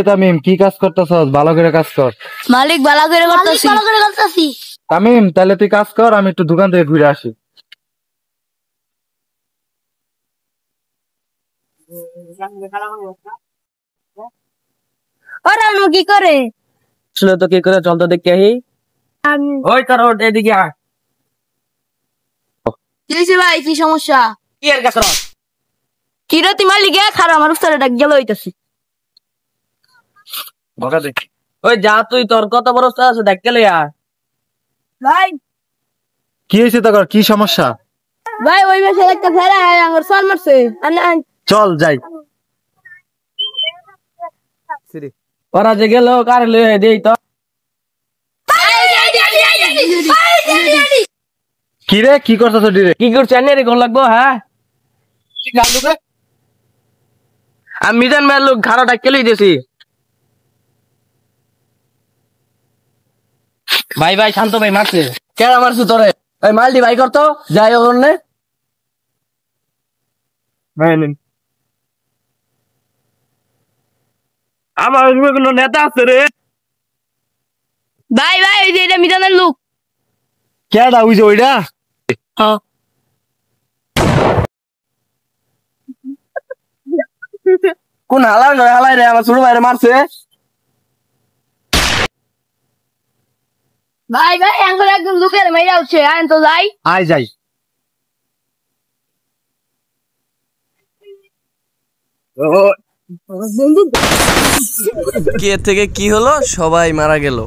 তামিম কি কাজ করতেছস? ভালো করে কাজ কর। মালিক ভালো করে করতেছি। তামিম তাহলে তুই কাজ কর, আমি একটু দোকান থেকে ঘুরে আসি। ওরা কি করে? আসলে তো কি করে, চল তো দেখে আহি। ওই তোর এদিকে আয়। কি হয়েছে ভাই, কি সমস্যা? কি এর কাছে কি রে তুই মালিক খারাপ আমার উস্তারে ডাক গেল হইতাছি। বকা দে। ওই যা, তুই তোর কত বড় উস্তাদ আছে দেখ গেলে আয়। ভাই কি হয়েছে তোর? কি সমস্যা? ভাই ওই বেশে একটা ফেরা আমার সল মারছে। চল যাই। ওরা যে গেল কার লয়ে দেই তো। কি রে কি করতেছ? ডিরে কি করছে রে? কোন লাগবো? হ্যাঁ আমি মিজান মেয়ের লোক ঘাড়া ডাক কেলেই দিয়েছি। ভাই ভাই শান্ত ভাই মারছে। কেন মারছে তোরে? ওই মালটি ভাই করতো যাই ওখানে। আমার কোনো নেতা আছে রে? ভাই ভাই ওই যে এটা মিজানের লোক। কেডা? ওই যে ওইটা? হ্যাঁ কোন হালাই নয় হালাই রে, আমার ছোট ভাইরে মারছে। ভাই ভাই এখন একদম লোকের মেয়ে উঠছে, আইন তো যাই। আয় যাই। কে থেকে কি হলো, সবাই মারা গেল।